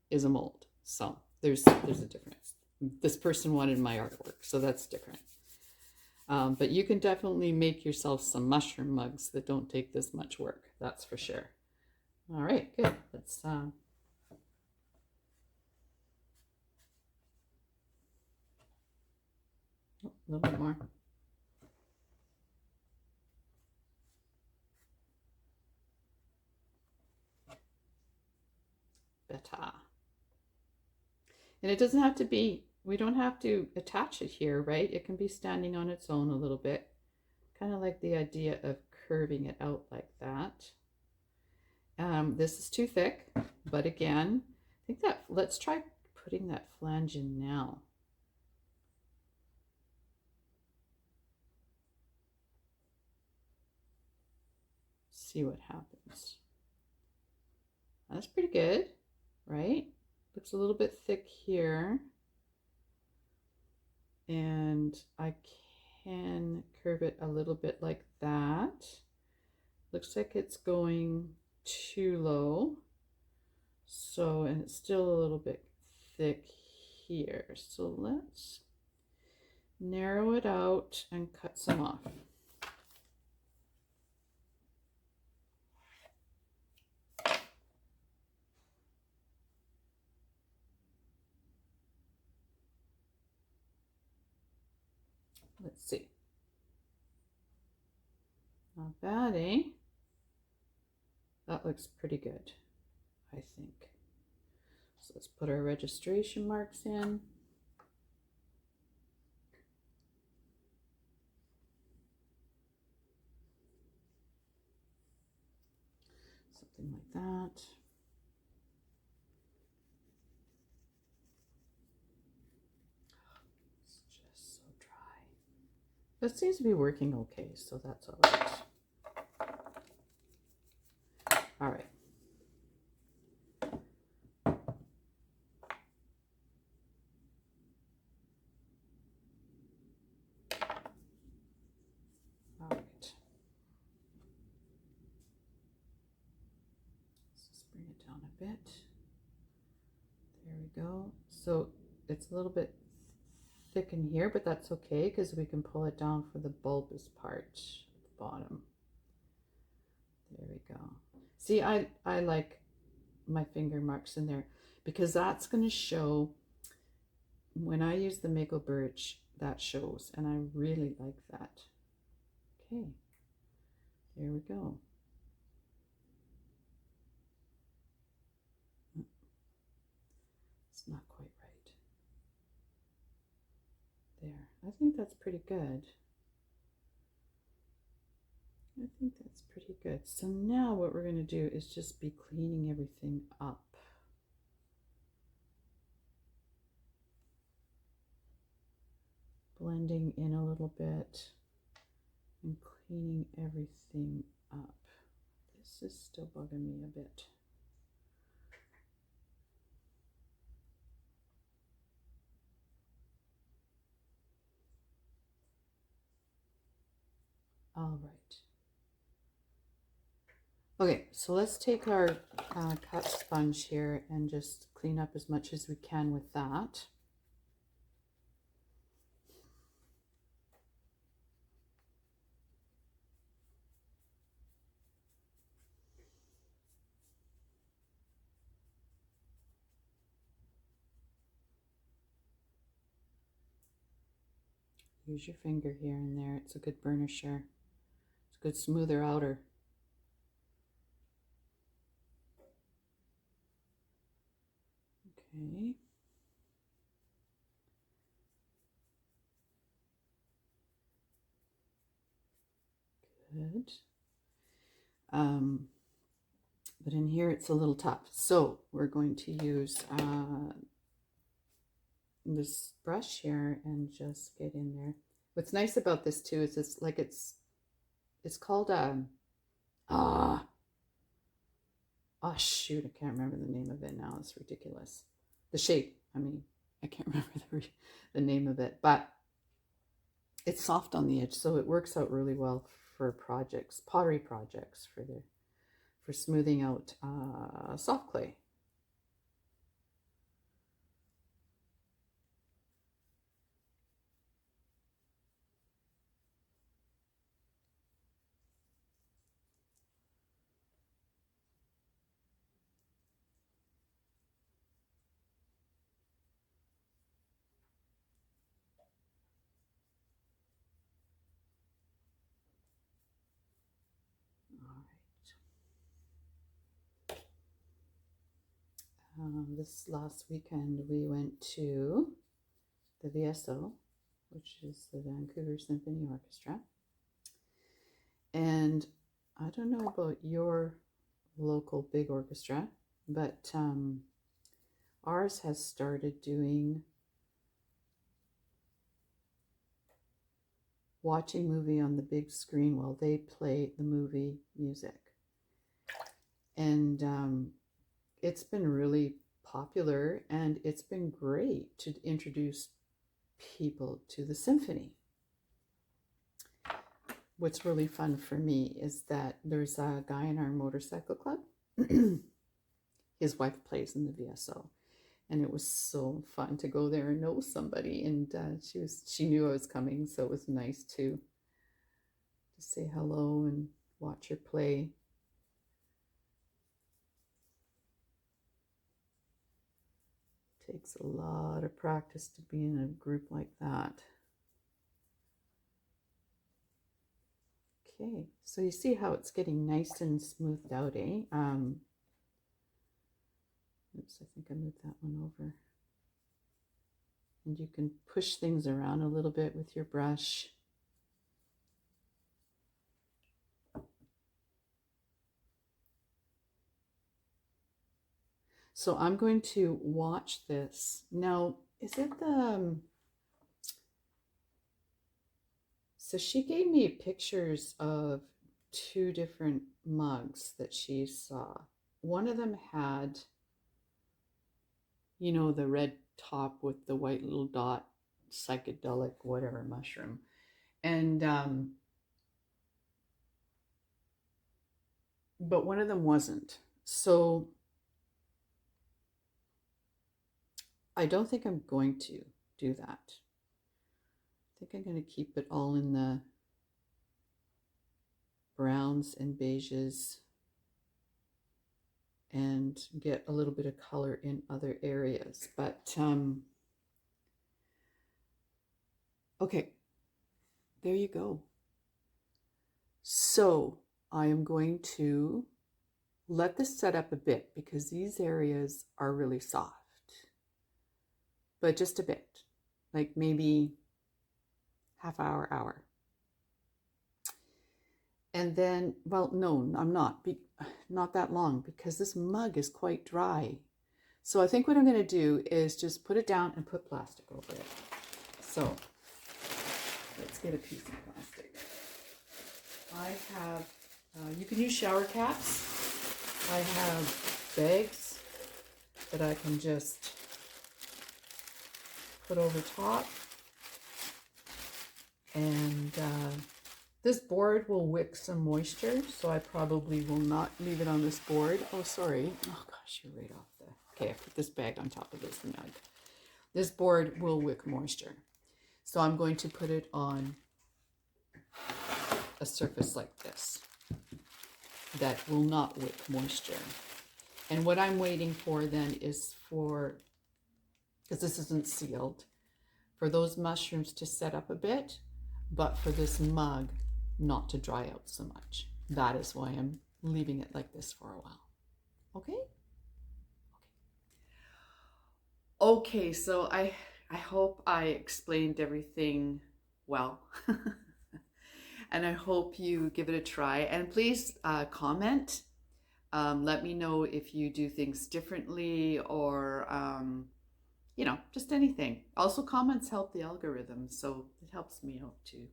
is a mold. So there's a difference. This person wanted my artwork, so that's different. But you can definitely make yourself some mushroom mugs that don't take this much work. That's for sure. All right, good. Let's a little bit more. Better. And it doesn't have to be, we don't have to attach it here, right? It can be standing on its own a little bit. Kind of like the idea of curving it out like that. This is too thick, but again, I think that, let's try putting that flange in now. See what happens. That's pretty good, right? looks a little bit thick here. And I can curve it a little bit like that. Looks like it's going too low. So, and it's still a little bit thick here. So let's narrow it out and cut some off. Let's see. Not bad, eh? That looks pretty good, I think. So let's put our registration marks in. Something like that. It's just so dry. That seems to be working okay, so that's all right. All right. All right. Let's just bring it down a bit. There we go. So it's a little bit thick in here, but that's okay because we can pull it down for the bulbous part at the bottom. There we go. See, I like my finger marks in there because that's going to show when I use the maple birch, that shows, and I really like that. Okay, there we go. It's not quite right. There, I think that's pretty good. I think that's pretty good. So now what we're going to do is just be cleaning everything up. Blending in a little bit and cleaning everything up. This is still bugging me a bit. All right. Okay, so let's take our cut sponge here and just clean up as much as we can with that. Use your finger here and there. It's a good burnisher. It's a good smoother outer. Okay. Good. But in here it's a little tough. So we're going to use this brush here and just get in there. What's nice about this too is it's like it's called oh shoot, I can't remember the name of it now. It's ridiculous. The shape, I mean, I can't remember the name of it, but it's soft on the edge, so it works out really well for projects, pottery projects, for smoothing out soft clay. This last weekend we went to the VSO, which is the Vancouver Symphony Orchestra. And I don't know about your local big orchestra, but ours has started doing watching movie on the big screen while they play the movie music. And it's been really popular, and it's been great to introduce people to the symphony. What's really fun for me is that there's a guy in our motorcycle club. His wife plays in the VSO, and it was so fun to go there and know somebody. And she knew I was coming, so it was nice to say hello and watch her play. Takes a lot of practice to be in a group like that. Okay, so you see how it's getting nice and smoothed out, eh? Oops, I think I moved that one over. And you can push things around a little bit with your brush. So I'm going to watch this. Now, is it the... So she gave me pictures of 2 different mugs that she saw. One of them had, you know, the red top with the white little dot, psychedelic, whatever, mushroom. And, but one of them wasn't. So I don't think I'm going to do that. I think I'm going to keep it all in the browns and beiges and get a little bit of color in other areas. But okay, there you go. So I am going to let this set up a bit because these areas are really soft, but just a bit, like maybe half hour. And then, well, no, I'm not that long because this mug is quite dry. So I think what I'm going to do is just put it down and put plastic over it. So let's get a piece of plastic. I have, you can use shower caps. I have bags that I can just put over top. And this board will wick some moisture, so I probably will not leave it on this board. Oh, sorry. Oh, gosh, you're right off the... Okay, I put this bag on top of this mug. This board will wick moisture. So I'm going to put it on a surface like this that will not wick moisture. And what I'm waiting for then is for, because this isn't sealed, for those mushrooms to set up a bit, but for this mug not to dry out so much. That is why I'm leaving it like this for a while. Okay? Okay, so I hope I explained everything well. And I hope you give it a try. And please comment. Let me know if you do things differently or, you know, just anything. Also, comments help the algorithm, so it helps me out too.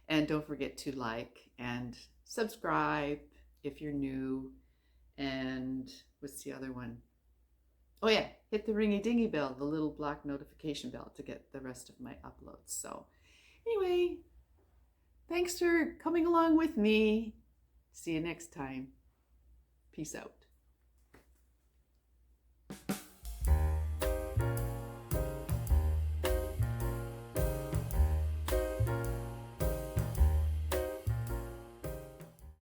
And don't forget to like and subscribe if you're new. And what's the other one? Oh yeah, hit the ringy-dingy bell, the little black notification bell to get the rest of my uploads. So anyway, thanks for coming along with me. See you next time. Peace out.